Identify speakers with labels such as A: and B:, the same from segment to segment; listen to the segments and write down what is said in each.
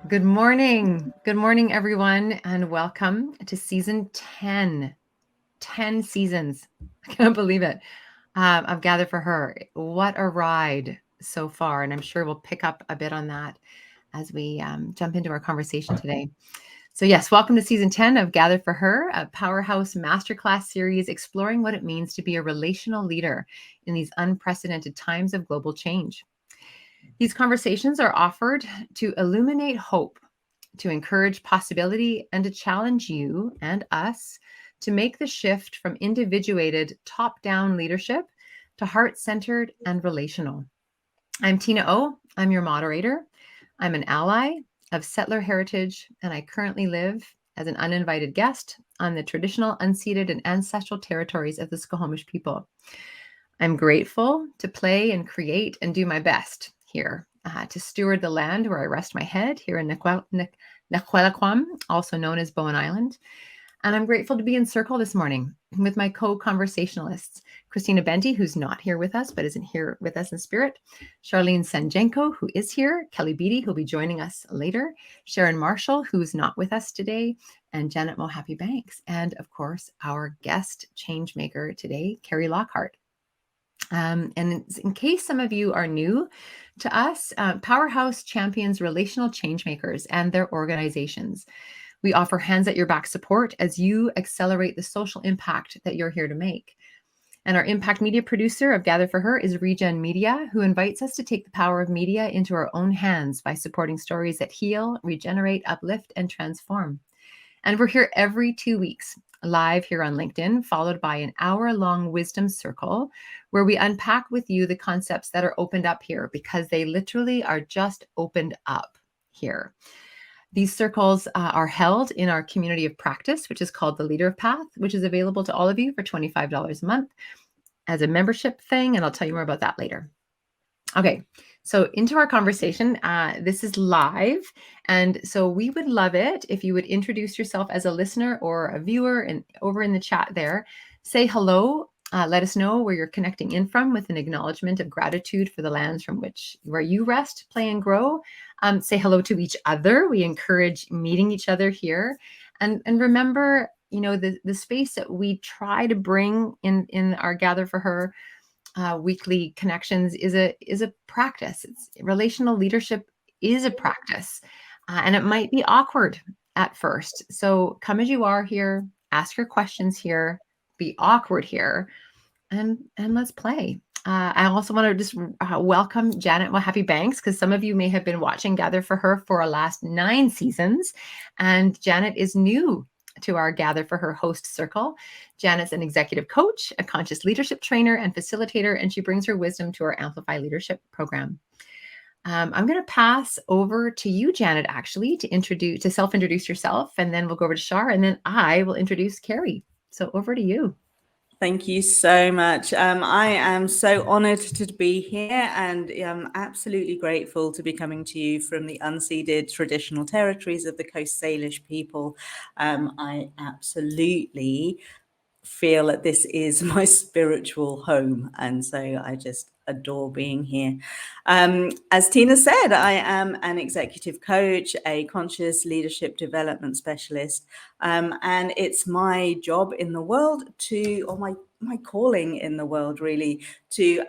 A: Good morning. Good morning, everyone, and welcome to season 10. 10 seasons. I can't believe it. Of Gather for Her. What a ride so far. And I'm sure we'll pick up a bit on that as we jump into our conversation today. So, yes, welcome to season 10 of Gather for Her, a powerhouse masterclass series exploring what it means to be a relational leader in these unprecedented times of global change. These conversations are offered to illuminate hope, to encourage possibility, and to challenge you and us to make the shift from individuated top-down leadership to heart-centered and relational. I'm Tina O. I'm your moderator. I'm an ally of settler heritage, and I currently live as an uninvited guest on the traditional, unceded, and ancestral territories of the Squamish people. I'm grateful to play and create and do my best here to steward the land where I rest my head here in Naquelaquam, also known as Bowen Island. And I'm grateful to be in circle this morning with my co-conversationalists, Christina Benti, who's not here with us, but isn't here with us in spirit, Charlene Sanjenko, who is here, Kelly Beatty, who'll be joining us later, Sharon Marshall, who's not with us today, and Janet Mohappy Banks, and of course, our guest changemaker today, Kari Lockhart. And in case some of you are new to us, Powerhouse champions relational changemakers and their organizations. We offer hands at your back support as you accelerate the social impact that you're here to make. And our impact media producer of Gather for Her is Regen Media, who invites us to take the power of media into our own hands by supporting stories that heal, regenerate, uplift, and transform. And we're here every 2 weeks, live here on LinkedIn, followed by an hour-long wisdom circle where we unpack with you the concepts that are opened up here because they literally are just opened up here. These circles are held in our community of practice, which is called the Leader Path, which is available to all of you for $25 a month as a membership thing, and I'll tell you more about that later. Okay, so into our conversation. This is live, and so we would love it if you would introduce yourself as a listener or a viewer, and over in the chat there, say hello. Let us know where you're connecting in from with an acknowledgement of gratitude for the lands from where you rest, play, and grow. Say hello to each other. We encourage meeting each other here, and remember, the space that we try to bring in our Gather for Her weekly connections is a practice. It's relational leadership is a practice, and it might be awkward at first. So come as you are here, ask your questions here, be awkward here, and let's play. I also want to just welcome Janet Mohappy Banks, because some of you may have been watching Gather for Her for our last 9 seasons, and Janet is new to our Gather for Her host circle. Janet's an executive coach, a conscious leadership trainer, and facilitator, and she brings her wisdom to our Amplify Leadership program. I'm going to pass over to you, Janet, actually, to self-introduce yourself, and then we'll go over to Shar, and then I will introduce Kari. So over to you.
B: Thank you so much. I am so honored to be here, and I'm absolutely grateful to be coming to you from the unceded traditional territories of the Coast Salish people. I absolutely feel that this is my spiritual home, and so I just adore being here. As Tina said, I am an executive coach, a conscious leadership development specialist, and it's my job in the world or my calling in the world, really, to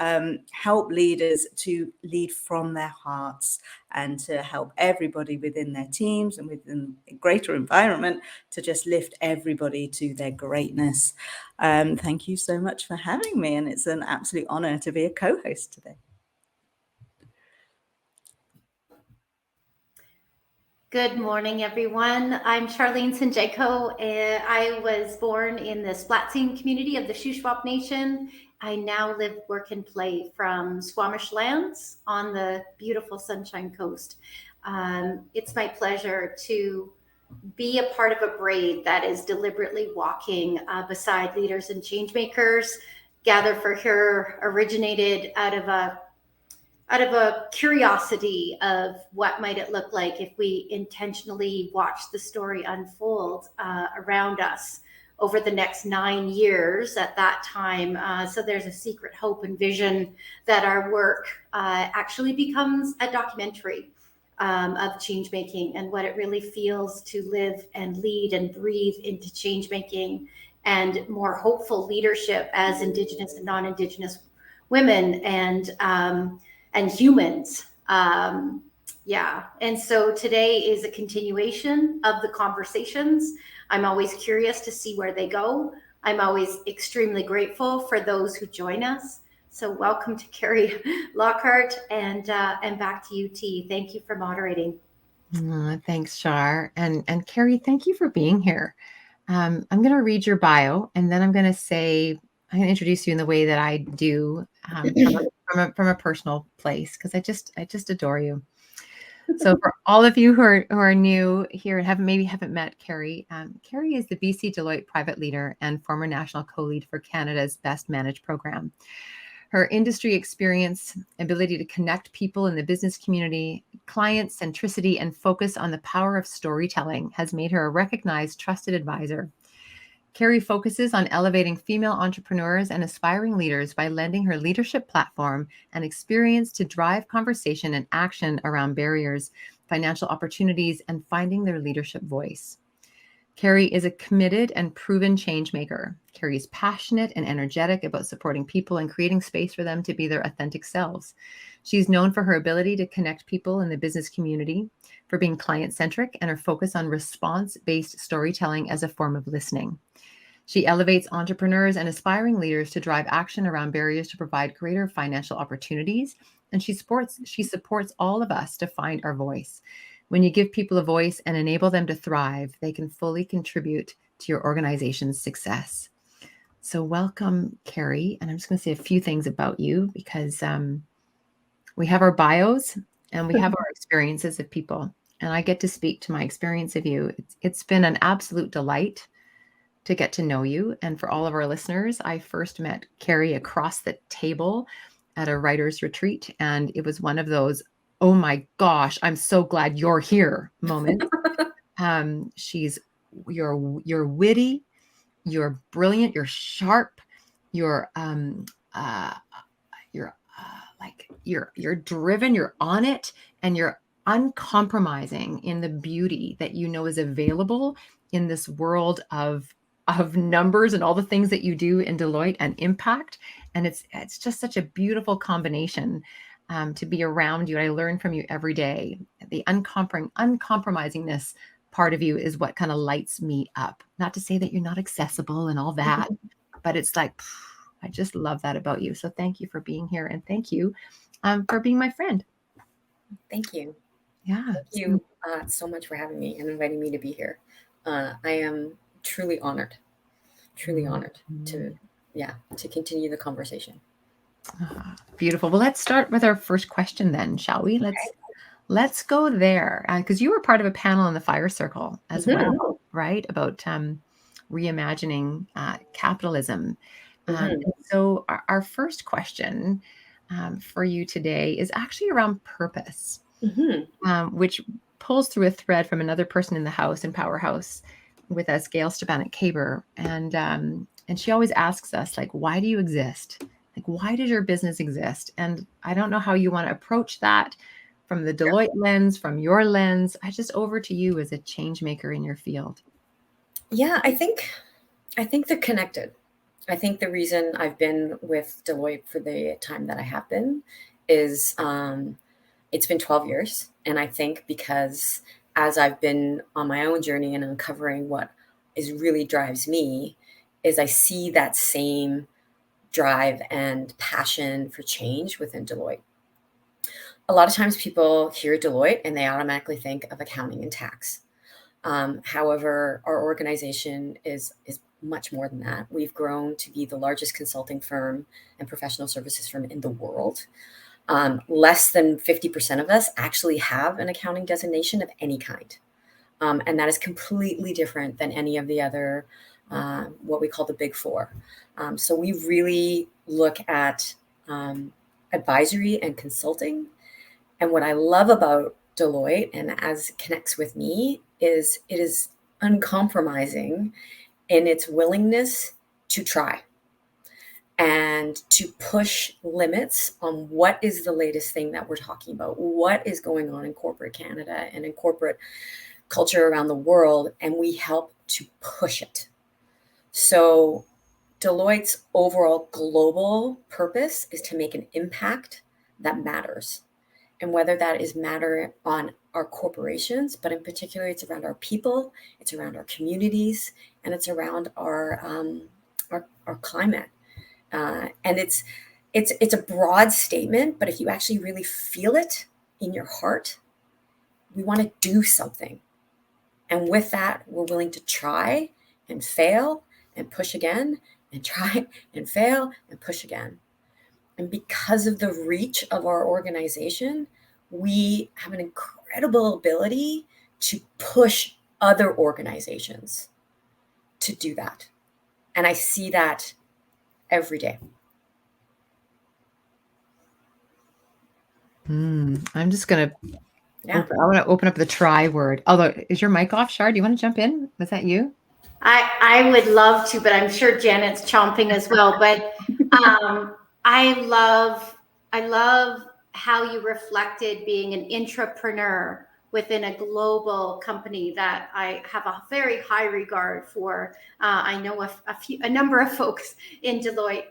B: help leaders to lead from their hearts and to help everybody within their teams and within a greater environment to just lift everybody to their greatness. Thank you so much for having me, and it's an absolute honor to be a co-host today.
C: Good morning, everyone. I'm Charlene Sanjenko. I was born in the Splatsin community of the Shuswap Nation. I now live, work, and play from Squamish lands on the beautiful Sunshine Coast. It's my pleasure to be a part of a braid that is deliberately walking beside leaders and changemakers. Gather for Her originated out of a curiosity of what might it look like if we intentionally watch the story unfold around us over the next 9 years at that time. So there's a secret hope and vision that our work actually becomes a documentary of change making and what it really feels to live and lead and breathe into change making and more hopeful leadership as Indigenous and non-Indigenous women and humans. Yeah. And so today is a continuation of the conversations. I'm always curious to see where they go. I'm always extremely grateful for those who join us. So welcome to Kari Lockhart and back to you, T. Thank you for moderating.
A: Thanks, Shar. And Kari, thank you for being here. I'm going to read your bio, and then I'm going to introduce you in the way that I do from a personal place, because I just adore you. So for all of you who are new here and haven't met Kari, Kari is the BC Deloitte private leader and former national co-lead for Canada's Best Managed program. Her industry experience, ability to connect people in the business community, client centricity, and focus on the power of storytelling has made her a recognized, trusted advisor. Kari focuses on elevating female entrepreneurs and aspiring leaders by lending her leadership platform and experience to drive conversation and action around barriers, financial opportunities, and finding their leadership voice. Kari is a committed and proven change maker. Kari is passionate and energetic about supporting people and creating space for them to be their authentic selves. She's known for her ability to connect people in the business community, for being client-centric, and her focus on response-based storytelling as a form of listening. She elevates entrepreneurs and aspiring leaders to drive action around barriers to provide greater financial opportunities, and she supports all of us to find our voice. When you give people a voice and enable them to thrive, they can fully contribute to your organization's success. So welcome, Kari. And I'm just going to say a few things about you, because we have our bios and we have our experiences of people. And I get to speak to my experience of you. It's been an absolute delight to get to know you. And for all of our listeners, I first met Kari across the table at a writer's retreat. And it was one of those, oh my gosh, I'm so glad you're here moment. You're witty, you're brilliant, you're sharp, you're driven, you're on it, and you're uncompromising in the beauty that you know is available in this world of numbers and all the things that you do in Deloitte and impact. And it's just such a beautiful combination to be around you. I learn from you every day. The uncompromisingness part of you is what kind of lights me up. Not to say that you're not accessible and all that, but it's like, I just love that about you. So thank you for being here, and thank you for being my friend.
D: Thank you.
A: Yeah.
D: Thank you so much for having me and inviting me to be here. I am truly honored to continue the conversation.
A: Beautiful. Well, let's start with our first question then, shall we? Let's go there, because you were part of a panel in the Fire Circle as well, right? About reimagining capitalism. So our first question for you today is actually around purpose, which pulls through a thread from another person in the house, in Powerhouse, with us, Gail Stepanek-Kaber. And she always asks us, like, why do you exist? Like, why does your business exist? And I don't know how you want to approach that from the Deloitte lens, from your lens. Over to you as a change maker in your field.
D: Yeah, I think they're connected. I think the reason I've been with Deloitte for the time that I have been is it's been 12 years. And I think because as I've been on my own journey and uncovering what really drives me, is I see that same drive and passion for change within Deloitte. A lot of times people hear Deloitte and they automatically think of accounting and tax. However, our organization is much more than that. We've grown to be the largest consulting firm and professional services firm in the world. Less than 50% of us actually have an accounting designation of any kind. And that is completely different than any of the other, what we call the Big Four. So we really look at advisory and consulting. And what I love about Deloitte, and as it connects with me, is it is uncompromising in its willingness to try. and to push limits on what is the latest thing that we're talking about, what is going on in corporate Canada and in corporate culture around the world, and we help to push it. So Deloitte's overall global purpose is to make an impact that matters. And whether that is matter on our corporations, but in particular, it's around our people, it's around our communities, and it's around our climate. And it's a broad statement, but if you actually really feel it in your heart, we want to do something. And with that, we're willing to try and fail and push again and try and fail and push again. And because of the reach of our organization, we have an incredible ability to push other organizations to do that. And I see that every day.
A: I'm just going to,
D: Yeah.
A: I want to open up the try word. Although, is your mic off, Shar? Do you want to jump in? Was that you?
C: I would love to, but I'm sure Janet's chomping as well. But I love how you reflected being an intrapreneur within a global company that I have a very high regard for. I know a number of folks in Deloitte.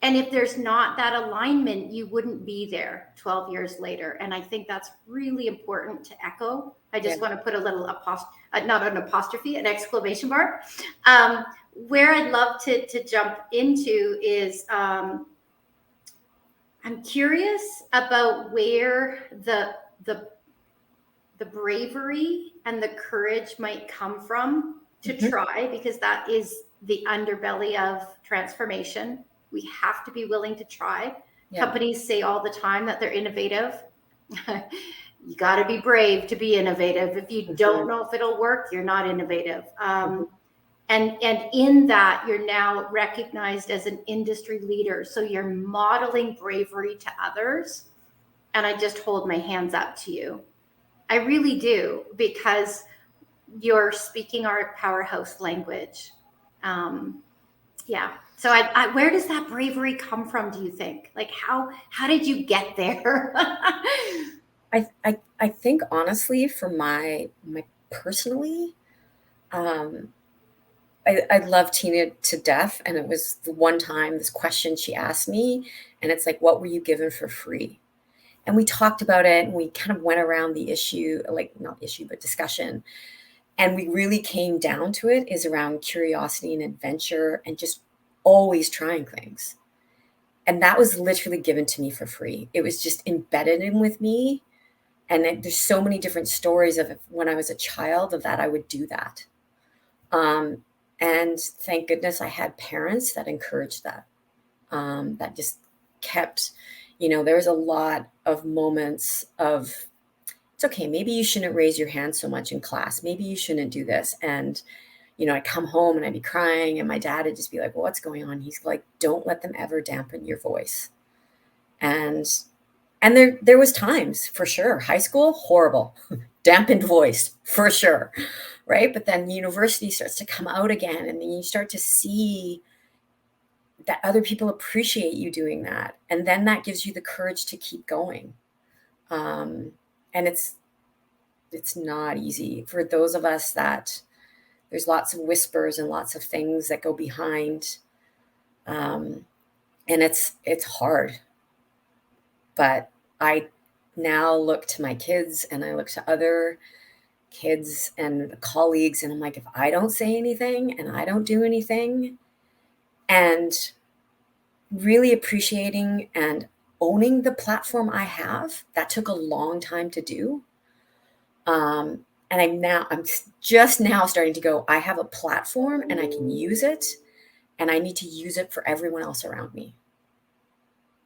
C: And if there's not that alignment, you wouldn't be there 12 years later. And I think that's really important to echo. I just want to put a little not an apostrophe, an exclamation mark. Where I'd love to jump into is I'm curious about where the bravery and the courage might come from to try, because that is the underbelly of transformation. We have to be willing to try. Yeah. Companies say all the time that they're innovative. You got to be brave to be innovative. If you don't know if it'll work, you're not innovative. And in that, you're now recognized as an industry leader. So you're modeling bravery to others. And I just hold my hands up to you. I really do, because you're speaking our powerhouse language. Yeah. So where does that bravery come from, do you think? Like, how did you get there?
D: I think, honestly, for my personally, I love Tina to death. And it was the one time this question she asked me, and it's like, what were you given for free? And we talked about it, and we kind of went around the issue, like not issue, but discussion. And we really came down to it is around curiosity and adventure and just always trying things. And that was literally given to me for free. It was just embedded in with me. And there's so many different stories of when I was a child of that, I would do that. And thank goodness I had parents that encouraged that, that just kept, there was a lot of moments of, it's okay, maybe you shouldn't raise your hand so much in class. Maybe you shouldn't do this. And, I'd come home and I'd be crying, and my dad would just be like, well, what's going on? He's like, don't let them ever dampen your voice. And there was times, for sure. High school, horrible. Dampened voice, for sure. Right? But then university starts to come out again, and then you start to see that other people appreciate you doing that. And then that gives you the courage to keep going. And it's not easy for those of us that there's lots of whispers and lots of things that go behind. And it's hard. But I now look to my kids, and I look to other kids and colleagues, and I'm like, if I don't say anything and I don't do anything, and really appreciating and owning the platform I have, that took a long time to do. And I'm just now starting to go, I have a platform and I can use it, and I need to use it for everyone else around me.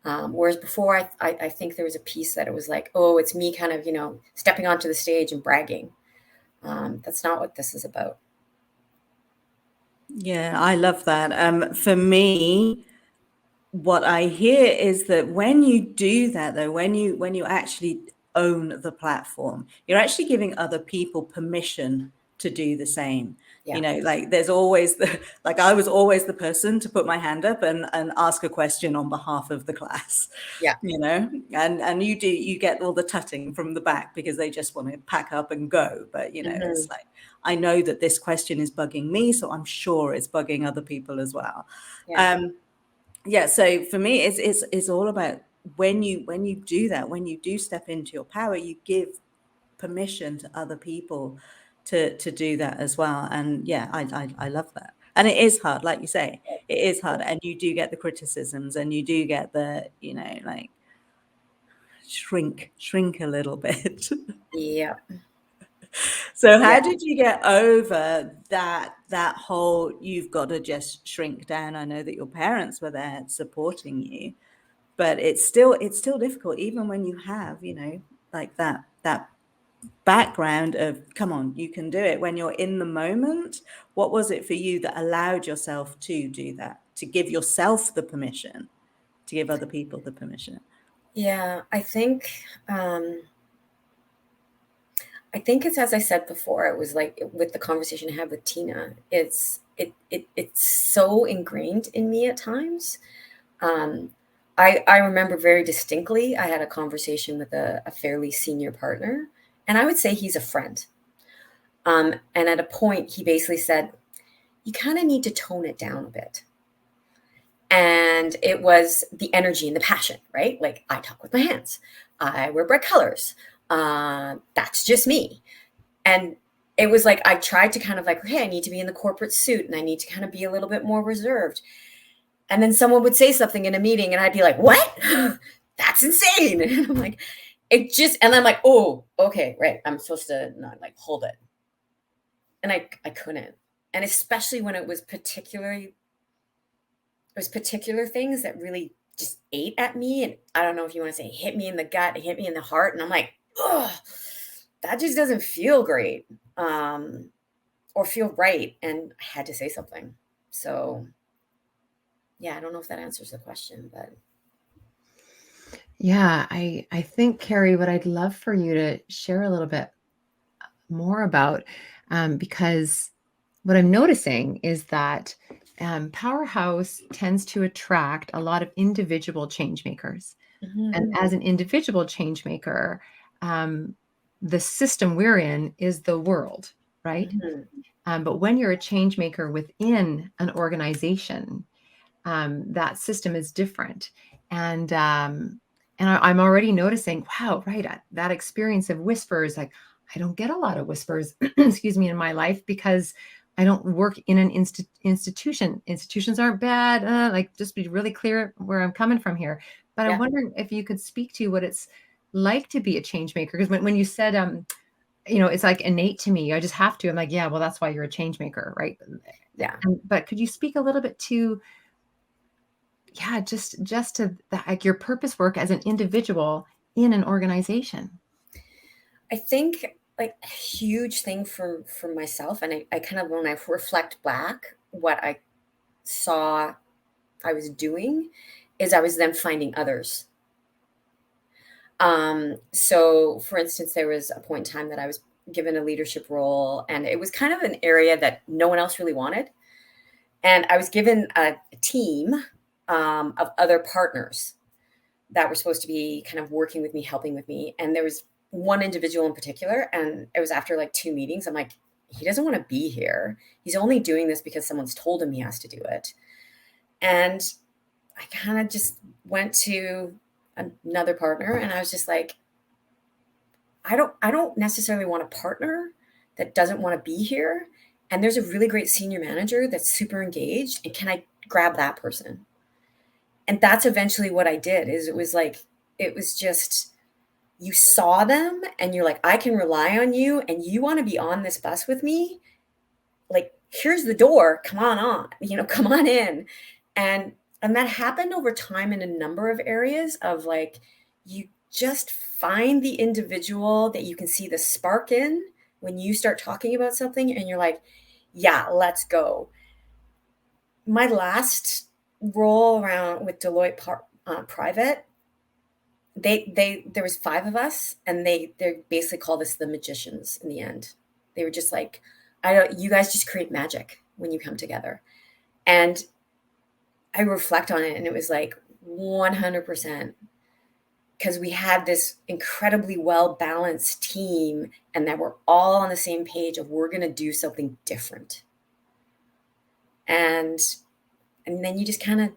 D: Whereas before, I think there was a piece that it was like, oh, it's me kind of, stepping onto the stage and bragging. That's not what this is about.
B: Yeah, I love that. For me, what I hear is that when you do that, though, when you actually own the platform, you're actually giving other people permission to do the same. You know, like there's always like I was always the person to put my hand up and ask a question on behalf of the class.
D: Yeah.
B: You know, and you get all the tutting from the back because they just want to pack up and go. But, you know, it's like, I know that this question is bugging me, so I'm sure it's bugging other people as well. Yeah. So for me, it's all about when you do that, when you do step into your power, you give permission to other people to do that as well. And yeah, I love that. And it is hard, like you say, it is hard. And you do get the criticisms and you do get the, you know, like shrink a little bit.
D: Yeah.
B: So how did you get over that whole, you've got to just shrink down? I know that your parents were there supporting you, but it's still difficult, even when you have, you know, like that background of, come on, you can do it. When you're in the moment, what was it for you that allowed yourself to do that, to give yourself the permission, to give other people the permission?
D: Yeah, I think it's, as I said before, it was like with the conversation I had with Tina, it's so ingrained in me at times. I remember very distinctly, I had a conversation with a fairly senior partner, and I would say he's a friend. And at a point, he basically said, you kind of need to tone it down a bit. And it was the energy and the passion, right? Like, I talk with my hands. I wear bright colors. That's just me. And it was like, I tried to kind of like, hey, I need to be in the corporate suit and I need to kind of be a little bit more reserved. And then someone would say something in a meeting and I'd be like, what? That's insane. And I'm like, and I'm like, oh, okay, right. I'm supposed to not like hold it. And I couldn't. And especially when it was particular things that really just ate at me. And I don't know if you want to say hit me in the gut, hit me in the heart. And I'm like, oh, that just doesn't feel great or feel right. And I had to say something. So yeah, I don't know if that answers the question, but.
A: Yeah, I think, Kari, what I'd love for you to share a little bit more about, because what I'm noticing is that Powerhouse tends to attract a lot of individual change makers. And as an individual change maker, the system we're in is the world, right? But when you're a change maker within an organization, that system is different. And I'm already noticing, wow, right, that experience of whispers, like I don't get a lot of whispers, excuse me, in my life because I don't work in an institution. Institutions aren't bad. Like, just be really clear where I'm coming from here. But I'm wondering if you could speak to what it's like to be a change maker. Because when you said, you know, it's like innate to me, I just have to. I'm like, yeah, well, that's why you're a change maker, right?
D: Yeah.
A: But could you speak a little bit to, yeah, just to like your purpose work as an individual in an organization?
D: I think like a huge thing for myself, and I kind of, when I reflect back, what I saw I was doing is I was then finding others. So for instance, there was a point in time that I was given a leadership role, and it was kind of an area that no one else really wanted. And I was given a team of other partners that were supposed to be kind of working with me, helping with me. And there was one individual in particular, and it was after like 2 meetings. I'm like, he doesn't want to be here. He's only doing this because someone's told him he has to do it. And I kind of just went to another partner and I was just like, I don't necessarily want a partner that doesn't want to be here. And there's a really great senior manager that's super engaged. And can I grab that person? And that's eventually what I did. It was just, you saw them and you're like, I can rely on you and you want to be on this bus with me. Like, here's the door, come on, come on in. And that happened over time in a number of areas of like, you just find the individual that you can see the spark in when you start talking about something and you're like, yeah, let's go. My last role around with Deloitte Private, there was 5 of us and they basically called us the magicians in the end. They were just like, you guys just create magic when you come together. And I reflect on it, and it was like 100%, because we had this incredibly well-balanced team, and that we're all on the same page of we're going to do something different. And then you just kind of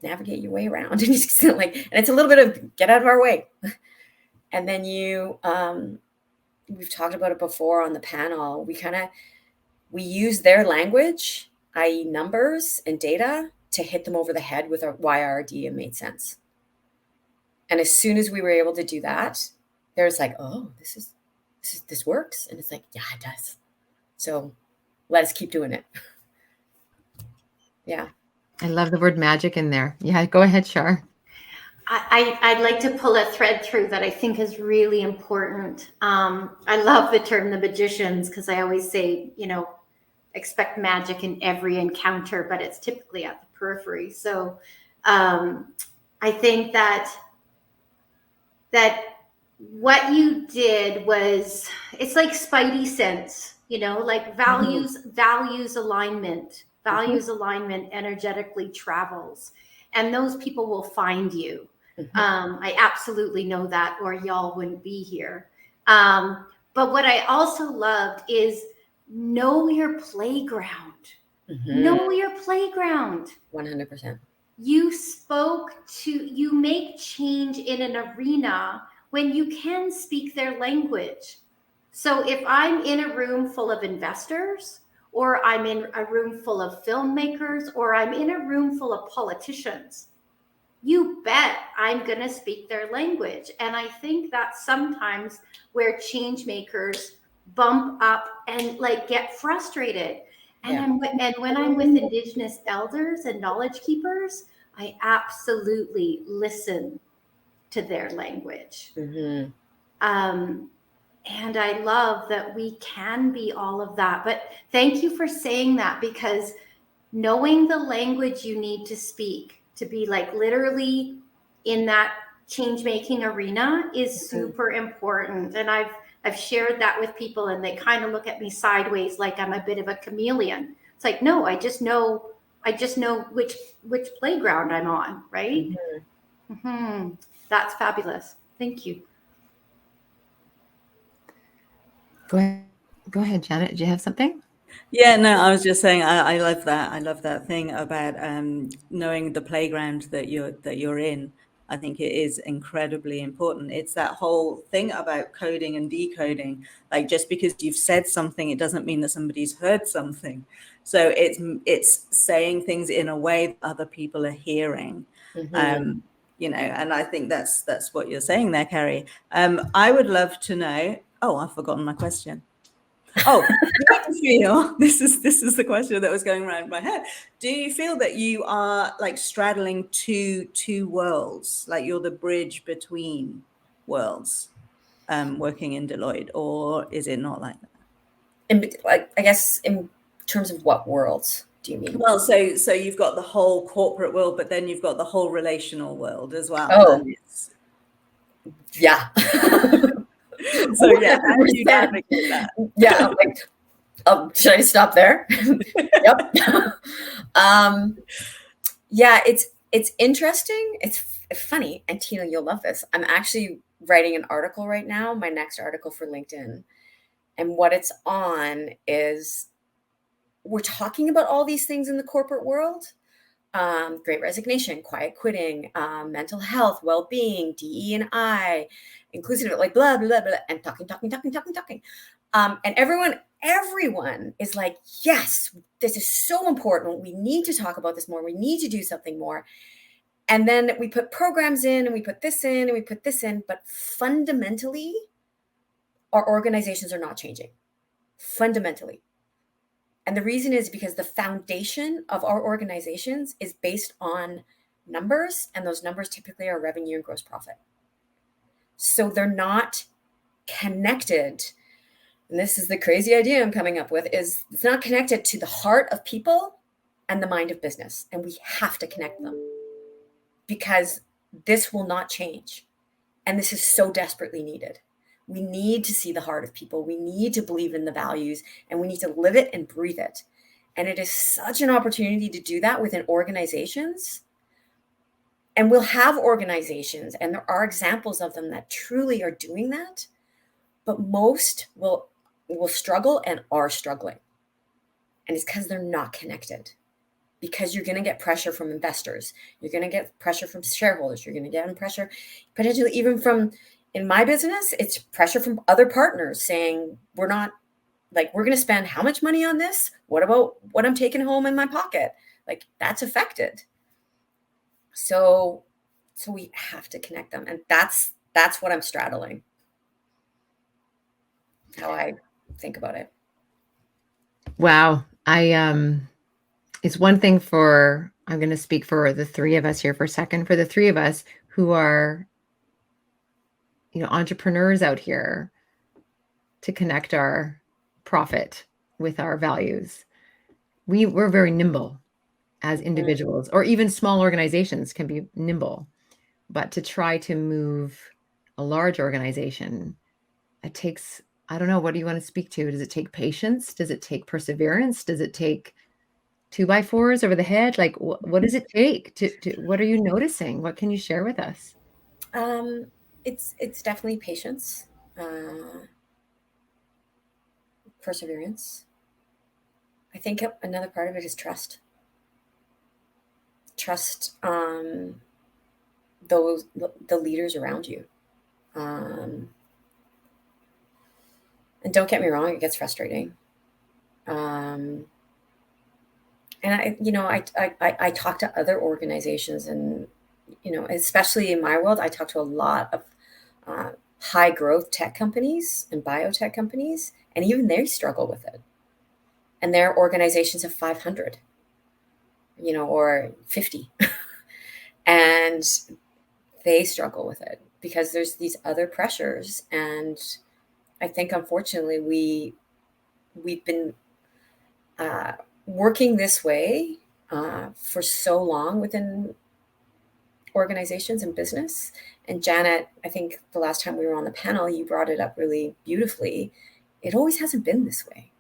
D: navigate your way around, and you just like, and it's a little bit of get out of our way. And then we've talked about it before on the panel. We use their language, i.e. numbers and data, to hit them over the head with why our idea made sense. And as soon as we were able to do that, there's like, oh, this works. And it's like, yeah, it does. So let us keep doing it. Yeah.
A: I love the word magic in there. Yeah, go ahead, Shar.
C: I'd like to pull a thread through that I think is really important. I love the term the magicians, because I always say, expect magic in every encounter, but it's typically at the periphery. So I think that what you did was, it's like spidey sense, like values alignment energetically travels, and those people will find you. I absolutely know that, or y'all wouldn't be here. But what I also loved is know your playground. Know your playground.
D: 100%.
C: You make change in an arena when you can speak their language. So if I'm in a room full of investors, or I'm in a room full of filmmakers, or I'm in a room full of politicians, you bet I'm going to speak their language. And I think that's sometimes where change makers bump up and like get frustrated. And when I'm with Indigenous elders and knowledge keepers, I absolutely listen to their language. And I love that we can be all of that. But thank you for saying that, because knowing the language you need to speak to be like literally in that change making arena is super important. And I've shared that with people, and they kind of look at me sideways like I'm a bit of a chameleon. It's like, no, I just know which playground I'm on, right? That's fabulous. Thank you.
A: Go ahead, Janet. Did you have something?
B: Yeah, no, I was just saying I love that. I love that thing about knowing the playground that you're in. I think it is incredibly important. It's that whole thing about coding and decoding. Like, just because you've said something, it doesn't mean that somebody's heard something. So it's saying things in a way that other people are hearing. And I think that's what you're saying there, Kari. I would love to know. Oh, I've forgotten my question. Oh, do you feel, this is the question that was going around my head. Do you feel that you are like straddling two worlds, like you're the bridge between worlds, working in Deloitte, or is it not like that?
D: I guess in terms of what worlds do you mean?
B: Well, so you've got the whole corporate world, but then you've got the whole relational world as well.
D: Oh, yeah.
B: So yeah, how do you navigate that?
D: Yeah, should I stop there? Yep. Yeah, it's interesting. It's funny, and Tina, you'll love this. I'm actually writing an article right now, my next article for LinkedIn, and what it's on is we're talking about all these things in the corporate world. Great resignation, quiet quitting, mental health, well-being, DE&I, inclusive, like blah, blah, blah, and talking. And everyone is like, yes, this is so important. We need to talk about this more. We need to do something more. And then we put programs in, and we put this in, and we put this in. But fundamentally, our organizations are not changing. Fundamentally. And the reason is because the foundation of our organizations is based on numbers, and those numbers typically are revenue and gross profit. So they're not connected. And this is the crazy idea I'm coming up with, is it's not connected to the heart of people and the mind of business. And we have to connect them, because this will not change. And this is so desperately needed. We need to see the heart of people. We need to believe in the values, and we need to live it and breathe it. And it is such an opportunity to do that within organizations. And we'll have organizations, and there are examples of them that truly are doing that. But most will struggle and are struggling. And it's because they're not connected. Because you're going to get pressure from investors. You're going to get pressure from shareholders. You're going to get pressure potentially even from, in my business, it's pressure from other partners saying, we're going to spend how much money on this? What about what I'm taking home in my pocket? Like, that's affected. So we have to connect them. And that's what I'm straddling. How I think about it.
A: Wow. It's one thing I'm going to speak for the three of us here for a second, for the three of us who are, entrepreneurs out here, to connect our profit with our values. We're very nimble as individuals, or even small organizations can be nimble, but to try to move a large organization, it takes, I don't know, what do you want to speak to? Does it take patience? Does it take perseverance? Does it take 2x4s over the head? Like, what does it take to what are you noticing? What can you share with us?
D: It's definitely patience, perseverance. I think another part of it is trust. Trust the leaders around you. And don't get me wrong, it gets frustrating. And I talk to other organizations, and especially in my world, I talk to a lot of high growth tech companies and biotech companies, and even they struggle with it. And their organizations have 500, or 50, and they struggle with it because there's these other pressures. And I think, unfortunately, we've been working this way for so long within organizations and business. And Janet, I think the last time we were on the panel, you brought it up really beautifully. It always hasn't been this way.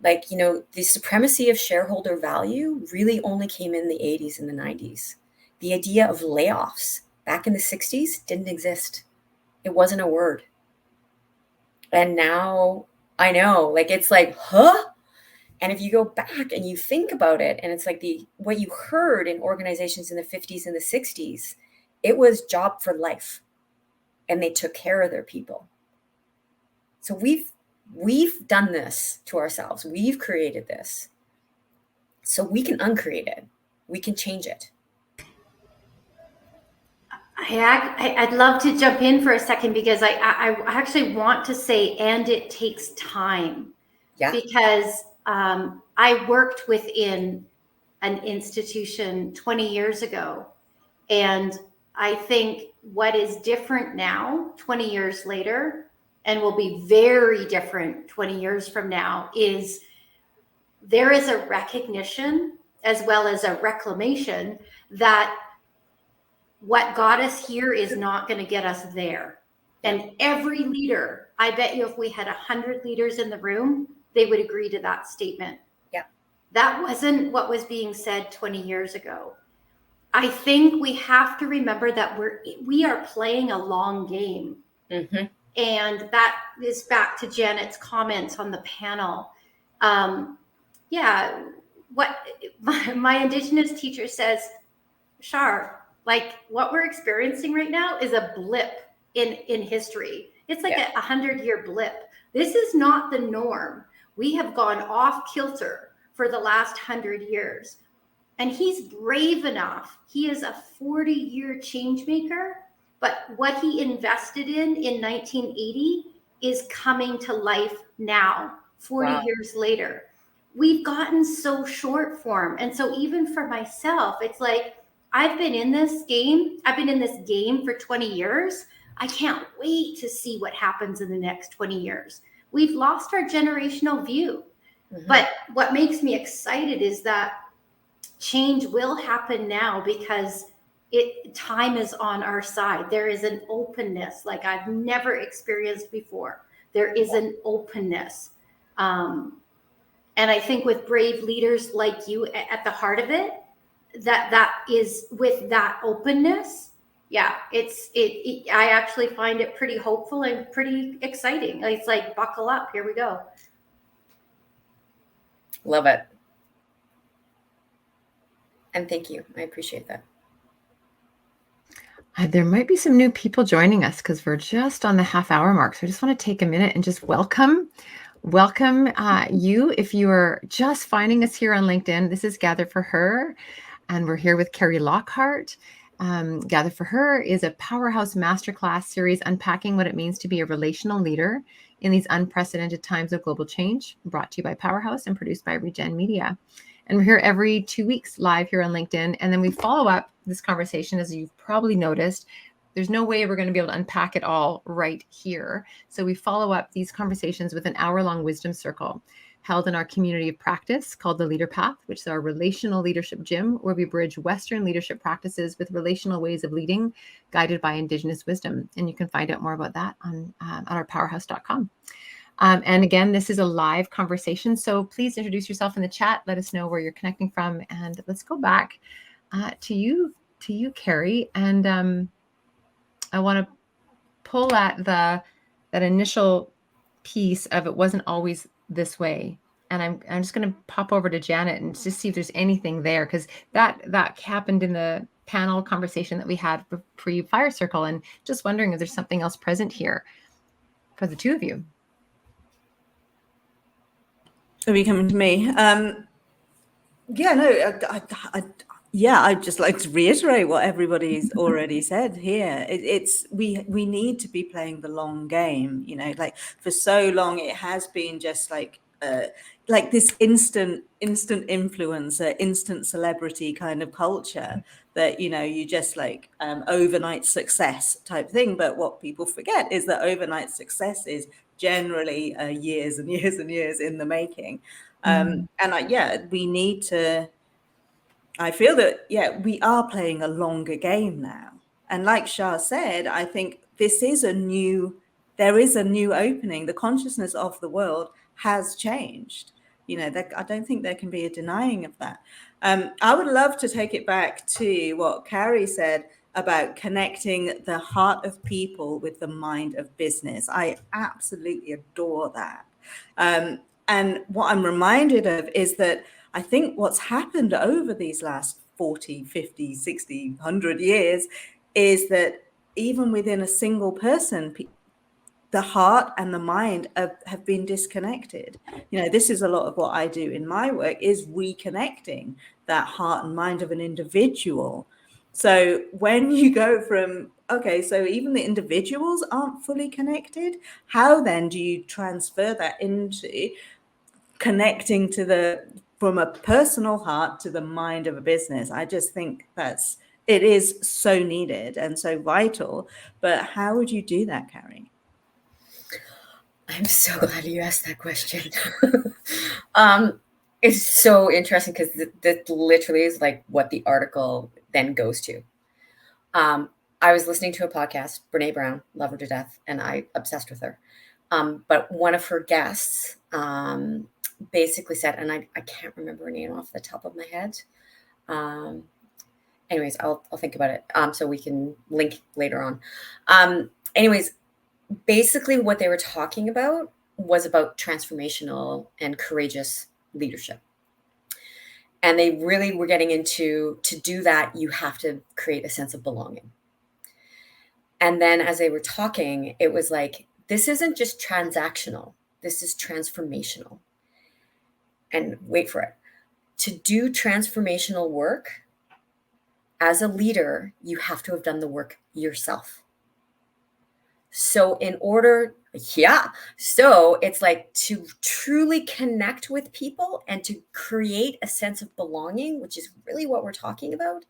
D: Like, the supremacy of shareholder value really only came in the 80s and the 90s. The idea of layoffs back in the 60s didn't exist. It wasn't a word. And now I know, it's like, huh? And if you go back and you think about it, and it's like what you heard in organizations in the 50s and the 60s, it was job for life, and they took care of their people. So we've done this to ourselves. We've created this. So we can uncreate it. We can change it.
C: I'd love to jump in for a second, because I actually want to say, and it takes time.
D: Yeah.
C: Because I worked within an institution 20 years ago. And I think what is different now, 20 years later, and will be very different 20 years from now, is there is a recognition as well as a reclamation that what got us here is not going to get us there. And every leader, I bet you if we had 100 leaders in the room, they would agree to that statement.
D: Yeah.
C: That wasn't what was being said 20 years ago. I think we have to remember that we are playing a long game.
D: Mm-hmm.
C: And that is back to Janet's comments on the panel. What my Indigenous teacher says, Shar, what we're experiencing right now is a blip in history. It's like a 100-year blip. This is not the norm. We have gone off kilter for the last 100 years. And he's brave enough. He is a 40-year change maker, but what he invested in 1980 is coming to life now, 40 years later. We've gotten so short form. And so even for myself, it's like, I've been in this game for 20 years. I can't wait to see what happens in the next 20 years. We've lost our generational view. Mm-hmm. But what makes me excited is that change will happen now, because time is on our side. There is an openness like I've never experienced before. There is an openness. And I think with brave leaders like you at the heart of it, that is with that openness. Yeah, I actually find it pretty hopeful and pretty exciting. It's like, buckle up, here we go.
D: Love it. And thank you. I appreciate that.
A: There might be some new people joining us because we're just on the half-hour mark. So I just want to take a minute and just welcome you. If you are just finding us here on LinkedIn, this is Gather for Her, and we're here with Kari Lockhart. Gather for Her is a powerhouse masterclass series unpacking what it means to be a relational leader in these unprecedented times of global change, brought to you by Powerhouse and produced by Regen Media. And we're here every 2 weeks live here on LinkedIn. And then we follow up this conversation, as you've probably noticed. There's no way we're going to be able to unpack it all right here. So we follow up these conversations with an hour-long wisdom circle held in our community of practice called the Leader Path, which is our relational leadership gym, where we bridge Western leadership practices with relational ways of leading, guided by Indigenous wisdom. And you can find out more about that on our powerhouse.com. And again, this is a live conversation. So please introduce yourself in the chat. Let us know where you're connecting from. And let's go back to you, Kari. And I want to pull at that initial piece of it wasn't always this way. And I'm just going to pop over to Janet and just see if there's anything there, because that happened in the panel conversation that we had pre-Fire Circle, and just wondering if there's something else present here for the two of you.
B: Are you coming to me? I'd just like to reiterate what everybody's already said here. We need to be playing the long game. You know, like for so long it has been just like this instant influencer, instant celebrity kind of culture that, you know, you just like overnight success type thing. But what people forget is that overnight success is generally years and years and years in the making. We need to, I feel that, we are playing a longer game now. And like Shah said, I think there is a new opening. The consciousness of the world has changed. You know, I don't think there can be a denying of that. I would love to take it back to what Kari said about connecting the heart of people with the mind of business. I absolutely adore that. And what I'm reminded of is that I think what's happened over these last 40, 50, 60, 100 years is that even within a single person, the heart and the mind have been disconnected. You know, this is a lot of what I do in my work, is reconnecting that heart and mind of an individual. So when you go from, okay, so even the individuals aren't fully connected, how then do you transfer that into connecting from a personal heart to the mind of a business? I just think it is so needed and so vital. But how would you do that, Kari?
D: I'm so glad you asked that question. It's so interesting because that literally is like what the article then goes to. I was listening to a podcast, Brene Brown, love her to death, and I obsessed with her. But one of her guests basically said, and I can't remember her name off the top of my head. Anyways, I'll think about it so we can link later on. Basically what they were talking about was about transformational and courageous leadership. And they really were getting into, to do that, you have to create a sense of belonging. And then as they were talking, it was like, this isn't just transactional, this is transformational. And wait for it. To do transformational work, as a leader, you have to have done the work yourself. So it's like to truly connect with people and to create a sense of belonging, which is really what we're talking about.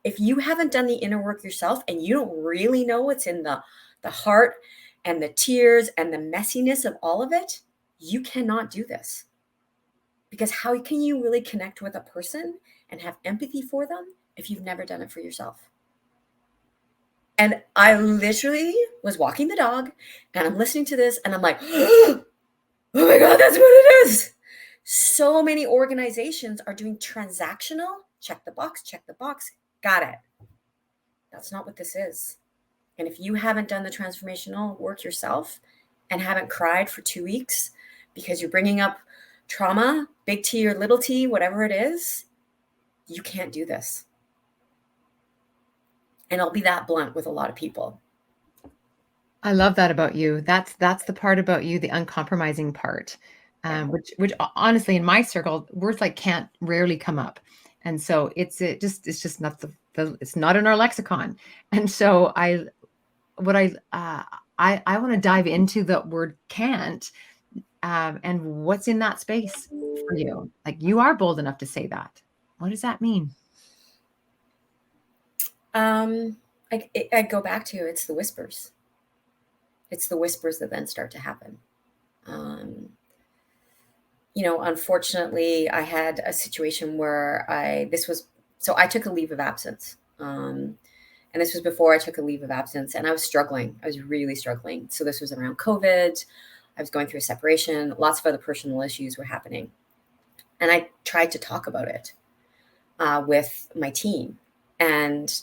D: If you haven't done the inner work yourself and you don't really know what's in the heart and the tears and the messiness of all of it, you cannot do this. Because how can you really connect with a person and have empathy for them if you've never done it for yourself? And I literally was walking the dog and I'm listening to this and I'm like, oh my God, that's what it is. So many organizations are doing transactional, check the box, got it. That's not what this is. And if you haven't done the transformational work yourself and haven't cried for 2 weeks because you're bringing up trauma, big T or little t, whatever it is, you can't do this. And I'll be that blunt with a lot of people.
A: I love that about you. That's the part about you, the uncompromising part, which honestly, in my circle, words like can't rarely come up, and so it's just not it's not in our lexicon, and so I want to dive into the word can't, and what's in that space for you. Like you are bold enough to say that. What does that mean?
D: I go back to it's the whispers. It's the whispers that then start to happen. Unfortunately, I had a situation where I took a leave of absence. And this was before I took a leave of absence and I was struggling. I was really struggling. So this was around COVID. I was going through a separation. Lots of other personal issues were happening. And I tried to talk about it with my team. And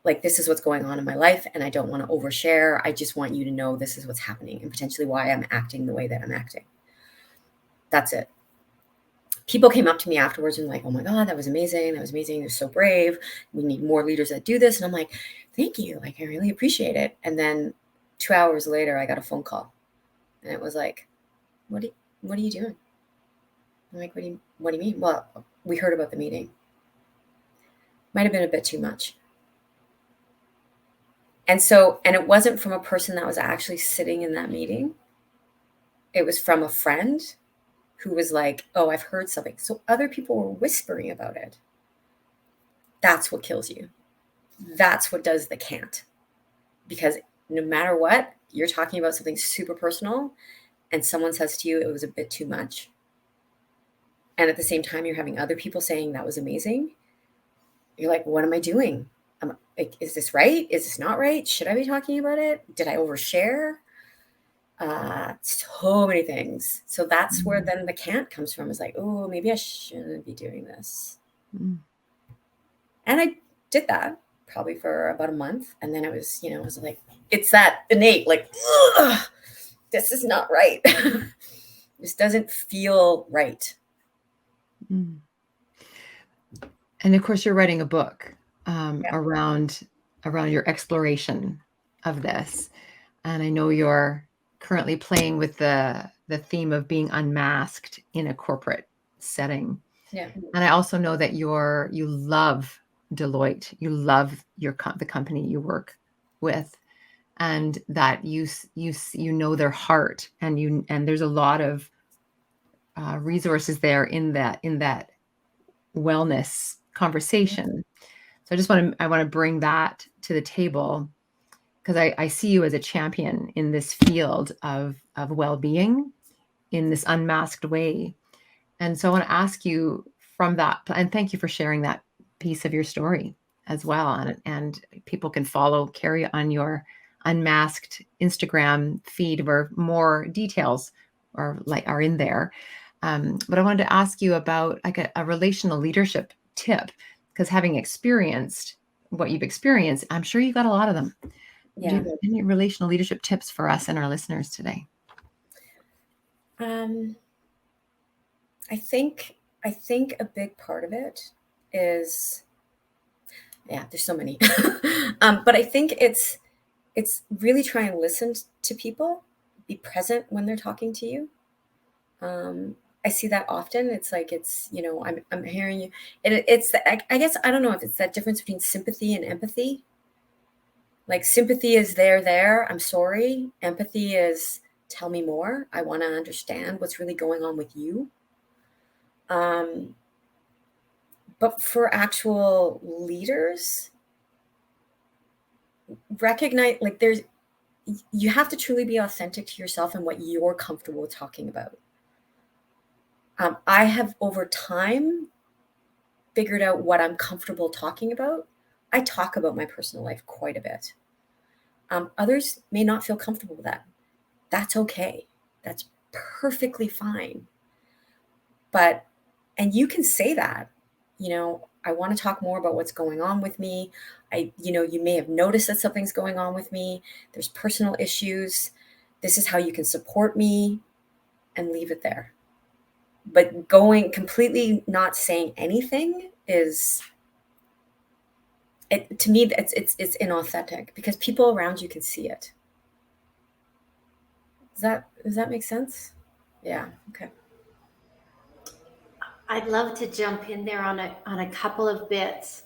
D: like, this is what's going on in my life. And I don't want to overshare. I just want you to know this is what's happening and potentially why I'm acting the way that I'm acting. That's it. People came up to me afterwards and like, oh my God, that was amazing. That was amazing. They're so brave. We need more leaders that do this. And I'm like, thank you. Like, I really appreciate it. And then 2 hours later, I got a phone call and it was like, what are you doing? I'm like, what do you mean? Well, we heard about the meeting. Might've been a bit too much. And it wasn't from a person that was actually sitting in that meeting. It was from a friend who was like, oh, I've heard something. So other people were whispering about it. That's what kills you. That's what does the can't. Because no matter what, you're talking about something super personal and someone says to you, it was a bit too much. And at the same time, you're having other people saying that was amazing. You're like, what am I doing? Is this right? Is this not right? Should I be talking about it? Did I overshare? So many things. So that's where then the can't comes from. Is like, oh, maybe I shouldn't be doing this. And I did that probably for about a month. And then it was like, it's that innate, like, this is not right. This doesn't feel right.
A: And of course, you're writing a book around your exploration of this. And I know you're currently playing with the theme of being unmasked in a corporate setting.
D: Yeah.
A: And I also know that you love Deloitte. You love the company you work with, and that you know their heart, and there's a lot of resources there in that wellness conversation. So I want to bring that to the table because I see you as a champion in this field of well-being in this unmasked way. And so I want to ask you from that, and thank you for sharing that piece of your story as well. And people can follow Kari on your unmasked Instagram feed where more details are in there. But I wanted to ask you about like a relational leadership tip, because having experienced what you've experienced, I'm sure you got a lot of them.
D: Yeah.
A: Do you have any relational leadership tips for us and our listeners today?
D: I think a big part of it is, there's so many, but I think it's really trying to listen to people, be present when they're talking to you. I see that often. It's like, I'm hearing you. And I guess, I don't know if it's that difference between sympathy and empathy. Like sympathy is there. I'm sorry. Empathy is tell me more. I want to understand what's really going on with you. But for actual leaders, recognize you have to truly be authentic to yourself and what you're comfortable talking about. I have over time figured out what I'm comfortable talking about, I talk about my personal life quite a bit. Others may not feel comfortable with that. That's okay. That's perfectly fine. And you can say that, I want to talk more about what's going on with me. You may have noticed that something's going on with me. There's personal issues. This is how you can support me, and leave it there. But going completely not saying anything to me, it's inauthentic, because people around you can see it. Does that make sense? Yeah. Okay.
C: I'd love to jump in there on a couple of bits.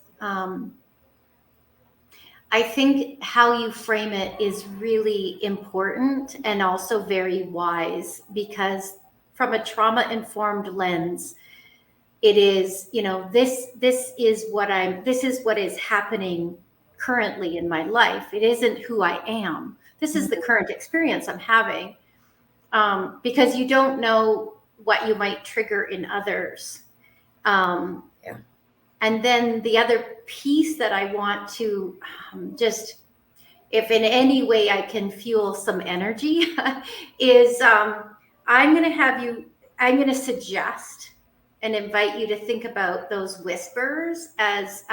C: I think how you frame it is really important and also very wise, because from a trauma-informed lens, it is, this is what is happening currently in my life. It isn't who I am. This is the current experience I'm having, because you don't know what you might trigger in others. Yeah. And then the other piece that I want to just, if in any way I can fuel some energy, is I'm going to suggest and invite you to think about those whispers as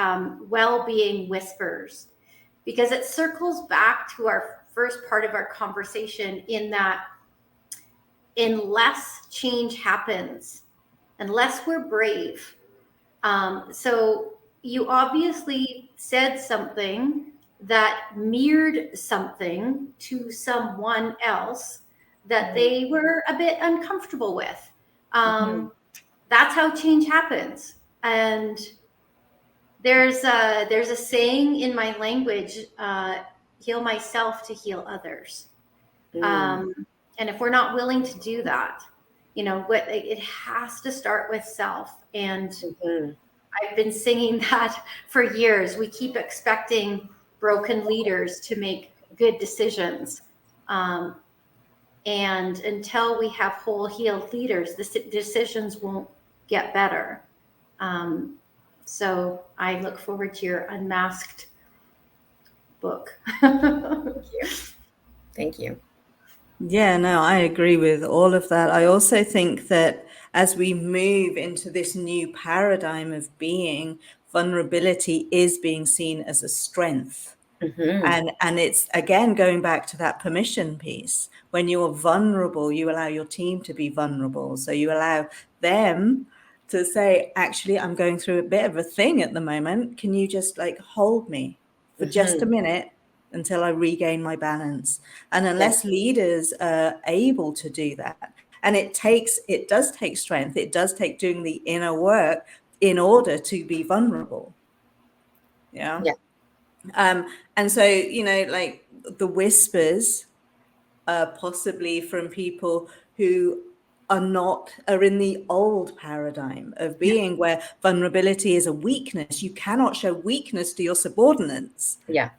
C: well-being whispers, because it circles back to our first part of our conversation, in that unless change happens, unless we're brave. So you obviously said something that mirrored something to someone else that they were a bit uncomfortable with. That's how change happens. And there's a saying in my language, heal myself to heal others. And if we're not willing to do that, it has to start with self. And I've been singing that for years. We keep expecting broken leaders to make good decisions. And until we have whole healed leaders, the decisions won't get better. So I look forward to your Unmasked book.
D: Thank you.
B: Yeah, no, I agree with all of that. I also think that as we move into this new paradigm of being, vulnerability is being seen as a strength. And it's, again, going back to that permission piece. When you're vulnerable, you allow your team to be vulnerable. So you allow them to say, actually, I'm going through a bit of a thing at the moment. Can you just hold me for just a minute until I regain my balance? And unless leaders are able to do that, and it does take strength, it does take doing the inner work in order to be vulnerable. Yeah. And so, the whispers are possibly from people who are in the old paradigm of being, where vulnerability is a weakness. You cannot show weakness to your subordinates.
D: Yeah.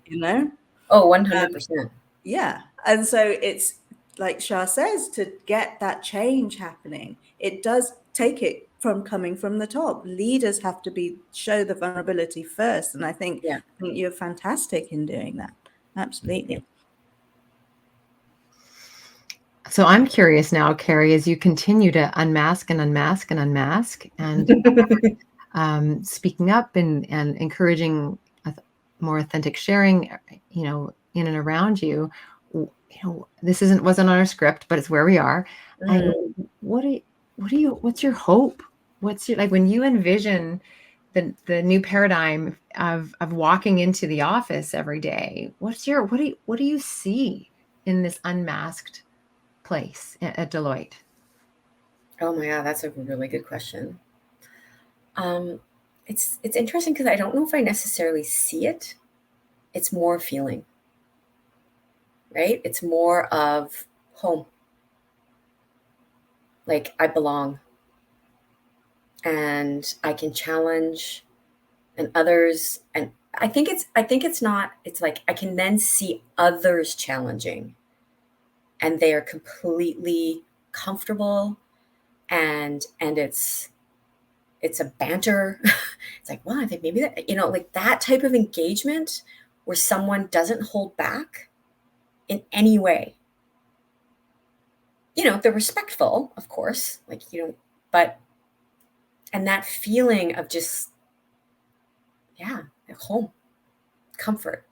B: Oh,
D: 100%.
B: Yeah. And so it's like Shah says, to get that change happening, it does take it from coming from the top. Leaders have to show the vulnerability first. And I think you're fantastic in doing that. Absolutely.
A: So I'm curious now, Kari, as you continue to unmask and unmask and unmask, and speaking up and encouraging more authentic sharing, in and around you. This wasn't on our script, but it's where we are. What's your hope? What's your, when you envision the new paradigm of walking into the office every day? What do you see in this unmasked place at Deloitte?
D: Oh my God, that's a really good question. It's interesting, because I don't know if I necessarily see it. It's more feeling, right? It's more of home. Like I belong, and I can challenge and others. And I think it's like I can then see others challenging, and they are completely comfortable, and it's a banter. It's like, well, I think maybe that, like that type of engagement where someone doesn't hold back in any way. They're respectful, of course, like, but, and that feeling of just, at home, comfort.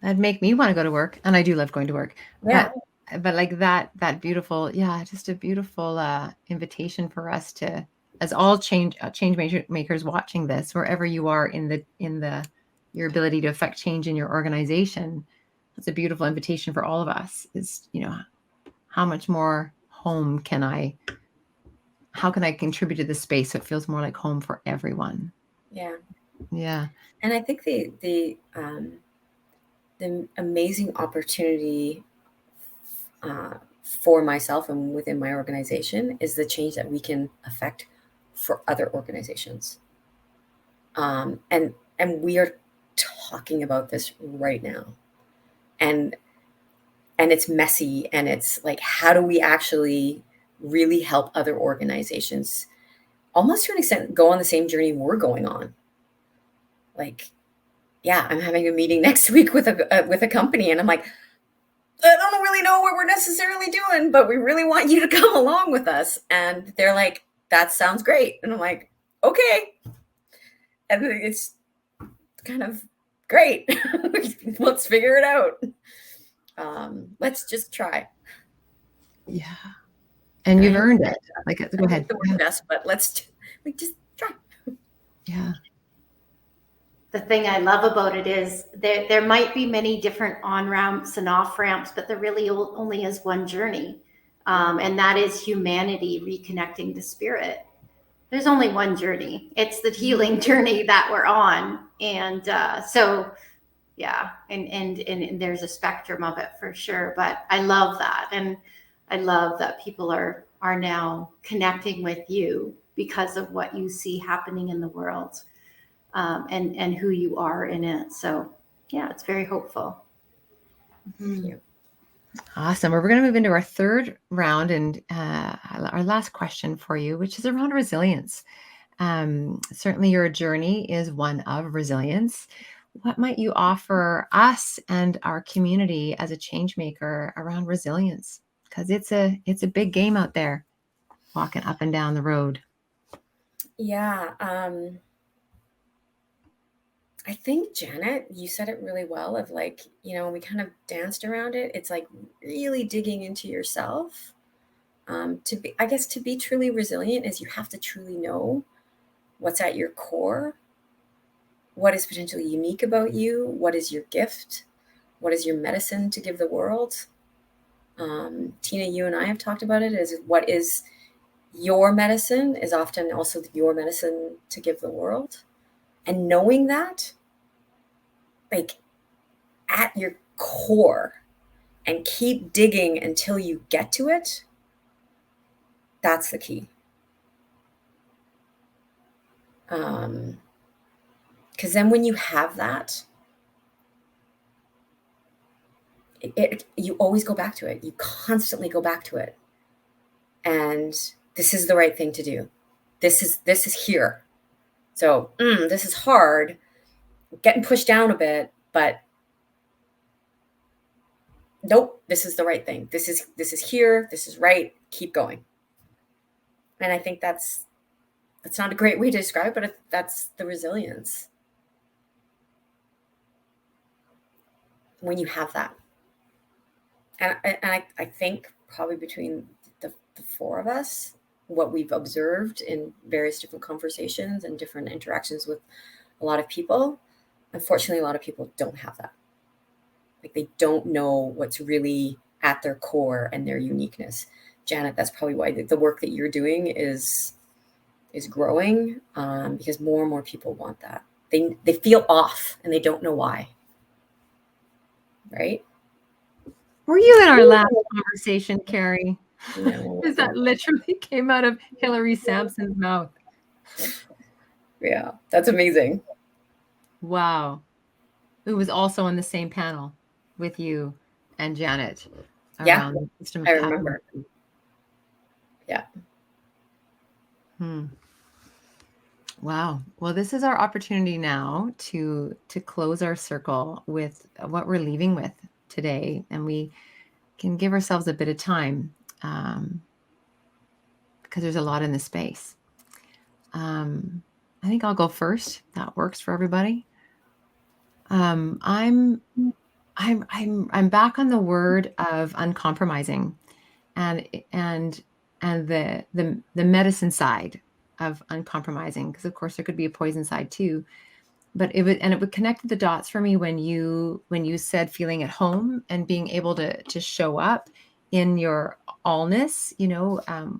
A: That'd make me want to go to work. And I do love going to work.
D: Yeah.
A: But like that beautiful, just a beautiful invitation for us to, as all change makers watching this, wherever you are in your ability to affect change in your organization. It's a beautiful invitation for all of us is, how much more home how can I contribute to this space so it feels more like home for everyone?
D: Yeah.
A: Yeah.
D: And I think the amazing opportunity for myself and within my organization is the change that we can affect for other organizations. And we are talking about this right now. And it's messy, and it's like, how do we actually really help other organizations almost to an extent go on the same journey we're going on? Like, I'm having a meeting next week with a company, and I'm like, I don't really know what we're necessarily doing, but we really want you to come along with us. And they're like, that sounds great. And I'm like, okay. And it's kind of great. Let's figure it out. Let's just try.
A: Yeah. And you've earned it. Like, go ahead.
D: The best, but let's just try.
A: Yeah.
C: The thing I love about it is there might be many different on-ramps and off-ramps, but there really only is one journey. And that is humanity reconnecting to spirit. There's only one journey. It's the healing journey that we're on. And and there's a spectrum of it for sure. But I love that. And I love that people are now connecting with you because of what you see happening in the world. And who you are in it. So it's very hopeful.
D: Thank you.
A: Awesome. We're going to move into our third round and our last question for you, which is around resilience. Certainly your journey is one of resilience. What might you offer us and our community as a change maker around resilience? Because it's a big game out there, walking up and down the road.
D: Yeah. I think, Janet, you said it really well of like, we kind of danced around it. It's like really digging into yourself. To be truly resilient is you have to truly know what's at your core, what is potentially unique about you, what is your gift, what is your medicine to give the world. Tina, you and I have talked about it, is what is your medicine is often also your medicine to give the world. And knowing that, like, at your core, and keep digging until you get to it, that's the key. Because then when you have that, you always go back to it. You constantly go back to it. And this is the right thing to do. This is here. So this is hard, getting pushed down a bit, but nope, this is the right thing. This is here. This is right. Keep going. And I think that's not a great way to describe it, but that's the resilience. When you have that. And I think probably between the four of us, what we've observed in various different conversations and different interactions with a lot of people, unfortunately, a lot of people don't have that. Like, they don't know what's really at their core and their uniqueness. Janet, that's probably why the work that you're doing is growing, because more and more people want that. They feel off and they don't know why. Right?
A: Were you in our last conversation, Kari?
D: No.
A: Because that literally came out of Hillary Sampson's mouth.
D: Yeah, that's amazing.
A: Wow. Who was also on the same panel with you and Janet.
D: Yeah,
A: the system of
D: I remember.
A: capitalism.
D: Yeah.
A: Wow. Well, this is our opportunity now to close our circle with what we're leaving with today, and we can give ourselves a bit of time because there's a lot in the space. I think I'll go first. That works for everybody. I'm back on the word of uncompromising, and the medicine side of uncompromising, because of course there could be a poison side too. But it would connect the dots for me when you said feeling at home and being able to show up in your allness,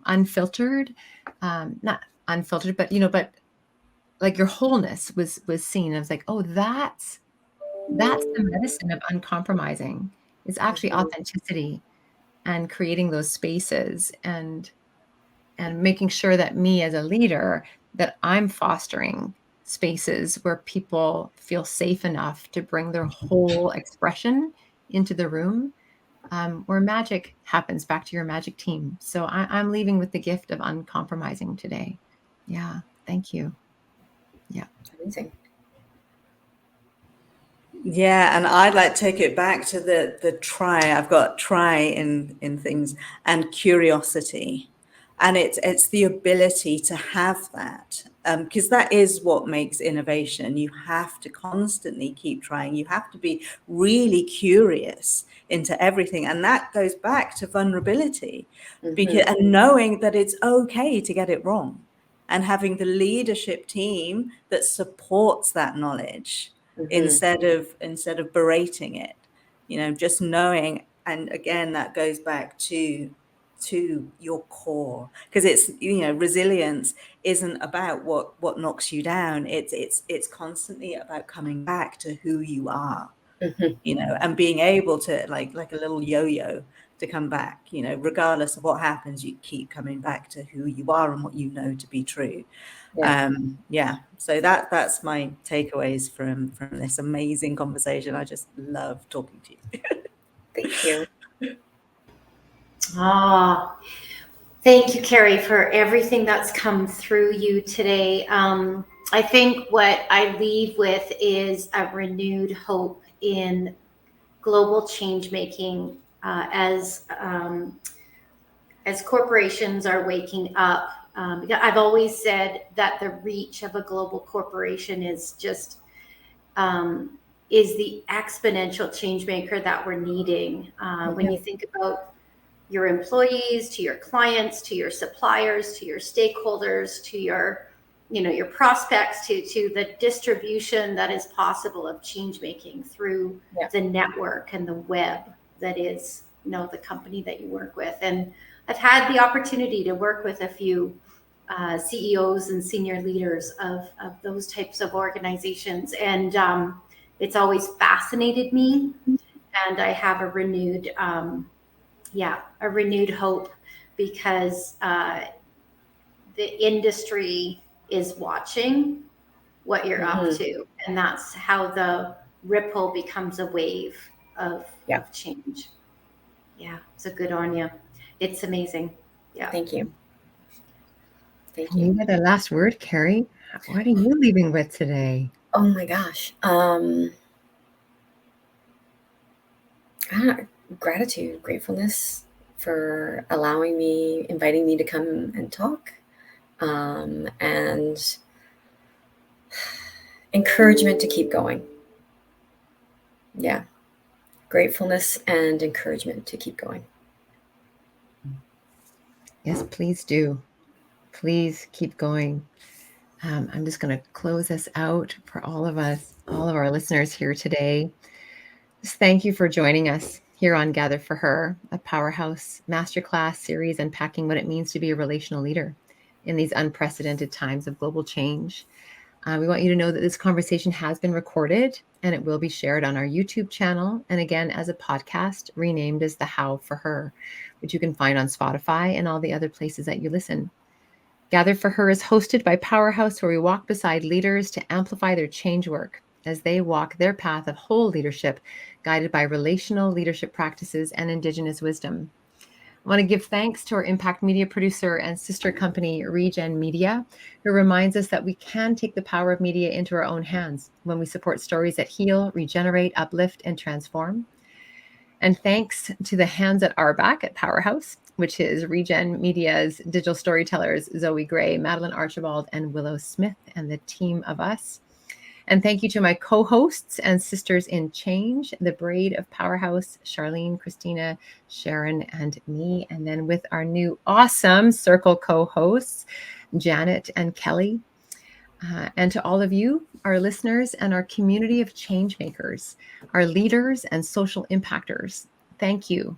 A: unfiltered, not unfiltered, but but like your wholeness was seen. I was like, oh, that's the medicine of uncompromising. It's actually authenticity and creating those spaces and making sure that me as a leader, that I'm fostering spaces where people feel safe enough to bring their whole expression into the room, where magic happens. Back to your magic team. So I'm leaving with the gift of uncompromising today. Yeah. Thank you. Yeah.
D: Amazing.
B: Yeah, and I'd like to take it back to the try. I've got try in things and curiosity, and it's the ability to have that, because that is what makes innovation. You have to constantly keep trying. You have to be really curious into everything, and that goes back to vulnerability, because and knowing that it's okay to get it wrong, and having the leadership team that supports that knowledge. Instead of berating it, just knowing. And again, that goes back to your core, because it's, resilience isn't about what knocks you down. It's constantly about coming back to who you are, and being able to, like a little yo-yo, to come back, regardless of what happens, you keep coming back to who you are and what you know to be true. So that's my takeaways from this amazing conversation. I just love talking to you.
D: Thank you.
C: Thank you, Kari, for everything that's come through you today. I think what I leave with is a renewed hope in global change making, as corporations are waking up. I've always said that the reach of a global corporation is just is the exponential change maker that we're needing. When you think about your employees, to your clients, to your suppliers, to your stakeholders, to your your prospects, to the distribution that is possible of change making through the network and the web that is the company that you work with. And I've had the opportunity to work with a few CEOs and senior leaders of those types of organizations, and it's always fascinated me, and I have a renewed hope, because the industry is watching what you're up to, and that's how the ripple becomes a wave of change. So good on you. It's amazing.
D: Thank you.
A: You had the last word, Kari. What are you leaving with today?
D: Oh my gosh. Gratitude, gratefulness for inviting me to come and talk, and encouragement to keep going. Gratefulness and encouragement to keep going.
A: Yes, please do. Please keep going. I'm just going to close us out for all of us, all of our listeners here today. Just thank you for joining us here on Gather for Her, a powerhouse masterclass series unpacking what it means to be a relational leader in these unprecedented times of global change. We want you to know that this conversation has been recorded and it will be shared on our YouTube channel, and again as a podcast renamed as The How for Her, which you can find on Spotify and all the other places that you listen. Gather for Her is hosted by Powerhouse, where we walk beside leaders to amplify their change work as they walk their path of whole leadership, guided by relational leadership practices and Indigenous wisdom. I want to give thanks to our Impact Media producer and sister company, Regen Media, who reminds us that we can take the power of media into our own hands when we support stories that heal, regenerate, uplift, and transform. And thanks to the hands at our back at Powerhouse, which is Regen Media's digital storytellers, Zoe Gray, Madeline Archibald, and Willow Smith, and the team of us. And thank you to my co-hosts and sisters in change, the braid of Powerhouse, Charlene, Christina, Sharon, and me. And then with our new awesome circle co-hosts, Janet and Kelly. And to all of you, our listeners and our community of change makers, our leaders and social impactors, thank you.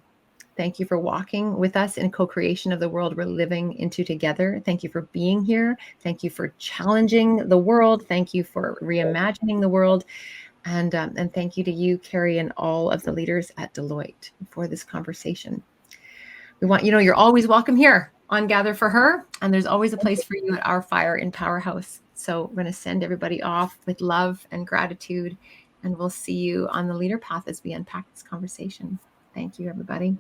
A: Thank you for walking with us in co-creation of the world we're living into together. Thank you for being here. Thank you for challenging the world. Thank you for reimagining the world. And thank you to you, Kari, and all of the leaders at Deloitte for this conversation. We want, you're always welcome here on Gather for Her, and there's always a place for you at our fire in Powerhouse. So we're going to send everybody off with love and gratitude, and we'll see you on the leader path as we unpack this conversation. Thank you, everybody.